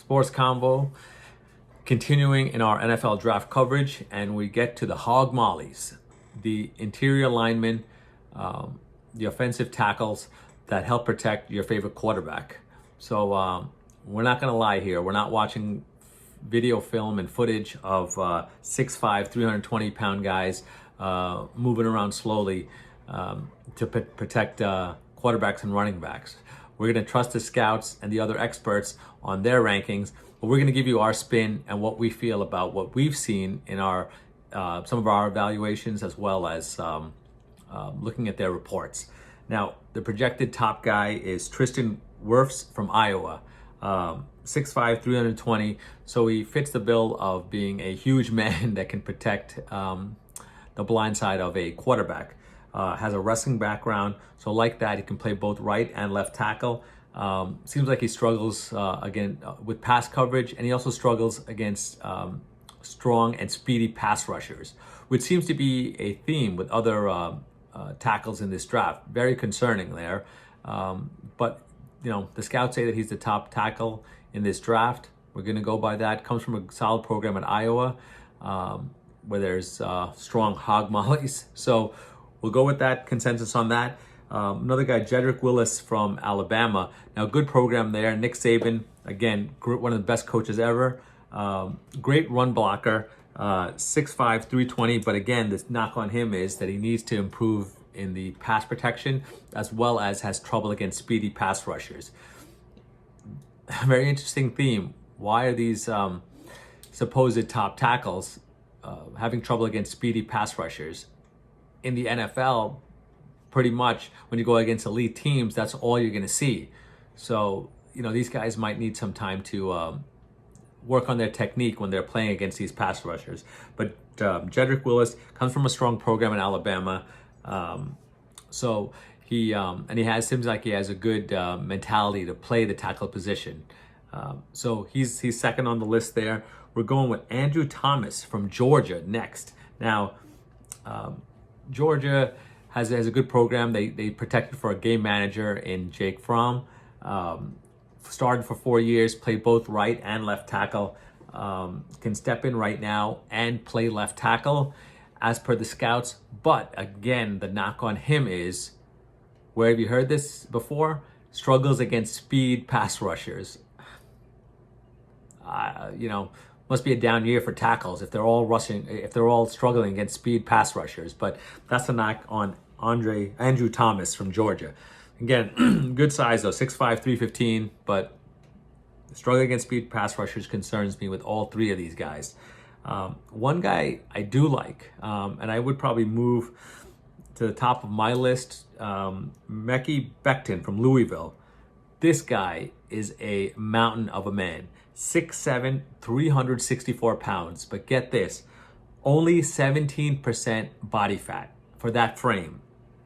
Sports Convo, continuing in our NFL draft coverage, and we get to the hog mollies, the interior linemen, the offensive tackles that help protect your favorite quarterback. So we're not going to lie here. We're not watching video film and footage of 6'5", 320-pound guys moving around slowly to protect quarterbacks and running backs. We're going to trust the scouts and the other experts on their rankings, but we're going to give you our spin and what we feel about what we've seen in our some of our evaluations, as well as looking at their reports. Now, the projected top guy is Tristan Wirfs from Iowa, 6'5", 320. So he fits the bill of being a huge man that can protect the blind side of a quarterback. Has a wrestling background, so like that, he can play both right and left tackle. Seems like he struggles again with pass coverage, and he also struggles against strong and speedy pass rushers, which seems to be a theme with other tackles in this draft. Very concerning there. But you know, the scouts say that he's the top tackle in this draft. We're going to go by that. Comes from a solid program in Iowa, where there's strong hog mollies. So we'll go with that consensus on that. Another guy, Jedrek Willis from Alabama. Now, good program there. Nick Saban, again, one of the best coaches ever. Great run blocker, 6'5", 320. But again, the knock on him is that he needs to improve in the pass protection, as well as has trouble against speedy pass rushers. Very interesting theme. Why are these supposed top tackles having trouble against speedy pass rushers? In the NFL, pretty much when you go against elite teams, that's all you're going to see. So, you know, these guys might need some time to work on their technique when they're playing against these pass rushers. But Jedrek Willis comes from a strong program in Alabama. So he seems like he has a good mentality to play the tackle position. So he's second on the list there. We're going with Andrew Thomas from Georgia next. Now, Georgia has a good program. They protected for a game manager in Jake Fromm. Started for 4 years, played both right and left tackle. Can step in right now and play left tackle as per the scouts. But again, the knock on him is, where have you heard this before? Struggles against speed pass rushers. You know, must be a down year for tackles if they're all struggling against speed pass rushers. But that's the knock on Andrew Thomas from Georgia. Again, good size though, 6'5", 315, but struggling against speed pass rushers concerns me with all three of these guys. One guy I do like, and I would probably move to the top of my list, Mekhi Becton from Louisville. This guy is a mountain of a man. 6'7", 364 pounds. But get this, only 17% body fat for that frame.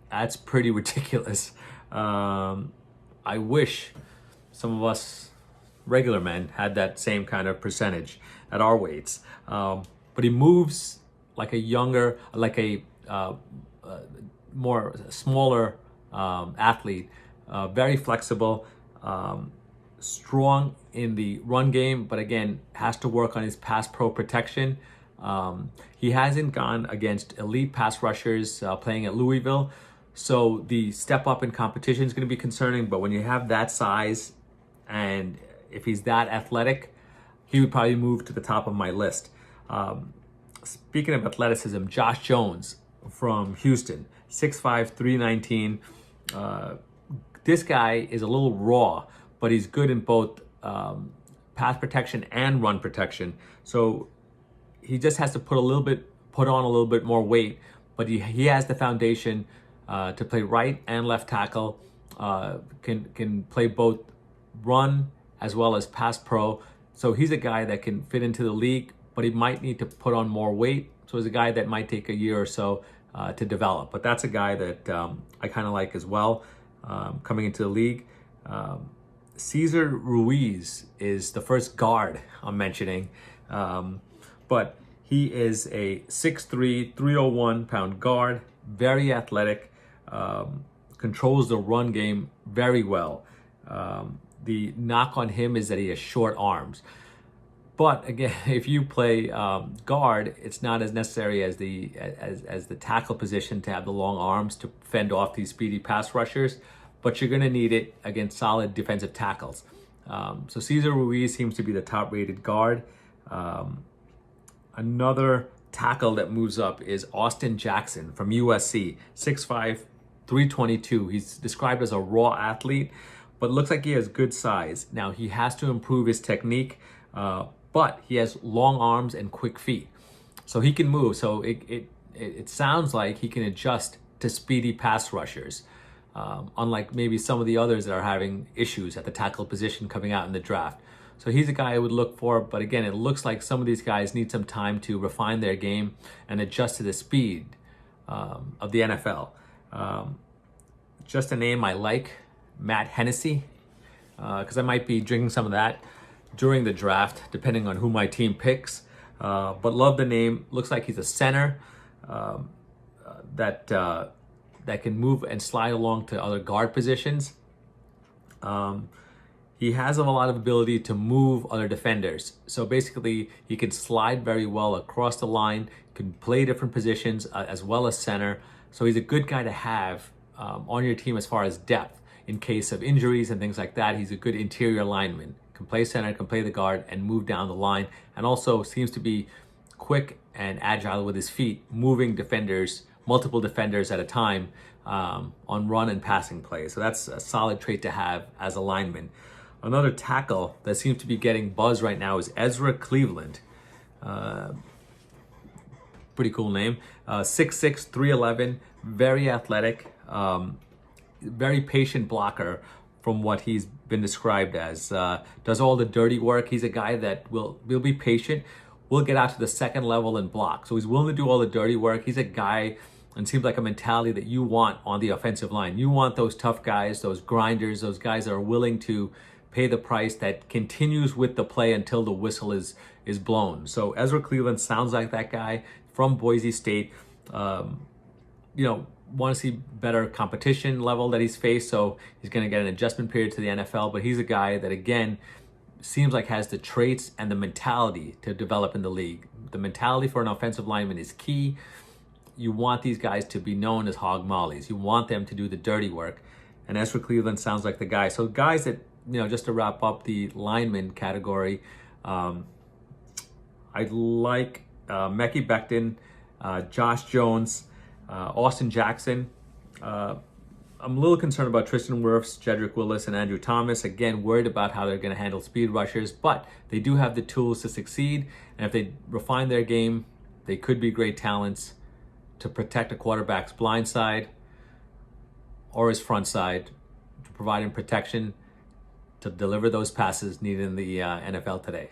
That's pretty ridiculous. I wish some of us regular men had that same kind of percentage at our weights. But he moves like a younger, like a more smaller athlete. Very flexible. Strong in the run game, but again, has to work on his pass pro protection. He hasn't gone against elite pass rushers playing at Louisville, so the step up in competition is going to be concerning. But when you have that size, and if he's that athletic, he would probably move to the top of my list. Speaking of athleticism, Josh Jones from Houston, 6'5", 319. This guy is a little raw, but he's good in both pass protection and run protection. So he just has to put on a little bit more weight, but he has the foundation to play right and left tackle. Can play both run as well as pass pro. So he's a guy that can fit into the league, but he might need to put on more weight. So he's a guy that might take a year or so to develop. But that's a guy that I kind of like as well, coming into the league. Cesar Ruiz is the first guard I'm mentioning, but he is a 6'3", 301-pound guard, very athletic, controls the run game very well. The knock on him is that he has short arms. But again, if you play guard, it's not as necessary as the tackle position to have the long arms to fend off these speedy pass rushers. But you're going to need it against solid defensive tackles. So Cesar Ruiz seems to be the top-rated guard. Another tackle that moves up is Austin Jackson from USC, 6'5", 322. He's described as a raw athlete, but looks like he has good size. Now, he has to improve his technique, but he has long arms and quick feet. So he can move. So it sounds like he can adjust to speedy pass rushers, unlike maybe some of the others that are having issues at the tackle position coming out in the draft. So he's a guy I would look for, but again, it looks like some of these guys need some time to refine their game and adjust to the speed of the NFL. Just a name I like, Matt Hennessy, because I might be drinking some of that during the draft, depending on who my team picks. But love the name. Looks like he's a center that can move and slide along to other guard positions. He has a lot of ability to move other defenders. So basically, he can slide very well across the line, can play different positions as well as center. So he's a good guy to have on your team as far as depth. In case of injuries and things like that, he's a good interior lineman. Can play center, can play the guard, and move down the line. And also seems to be quick and agile with his feet, moving defenders, multiple defenders at a time on run and passing plays. So that's a solid trait to have as a lineman. Another tackle that seems to be getting buzz right now is Ezra Cleveland. Pretty cool name. 6'6", 311, very athletic, very patient blocker from what he's been described as. Does all the dirty work. He's a guy that will be patient, will get out to the second level and block. So he's willing to do all the dirty work. He's a guy, and seems like a mentality that you want on the offensive line. You want those tough guys, those grinders, those guys that are willing to pay the price, that continues with the play until the whistle is blown. So Ezra Cleveland sounds like that guy from Boise State. Want to see better competition level that he's faced, so he's going to get an adjustment period to the NFL. But he's a guy that, again, seems like has the traits and the mentality to develop in the league. The mentality for an offensive lineman is key. You want these guys to be known as hog mollies. You want them to do the dirty work. And Ezra Cleveland sounds like the guy. So guys that, just to wrap up the lineman category, I like Mekhi Becton, Josh Jones, Austin Jackson. I'm a little concerned about Tristan Wirfs, Jedrek Willis, and Andrew Thomas. Again, worried about how they're going to handle speed rushers, but they do have the tools to succeed. And if they refine their game, they could be great talents to protect a quarterback's blind side or his front side, to provide him protection to deliver those passes needed in the NFL today.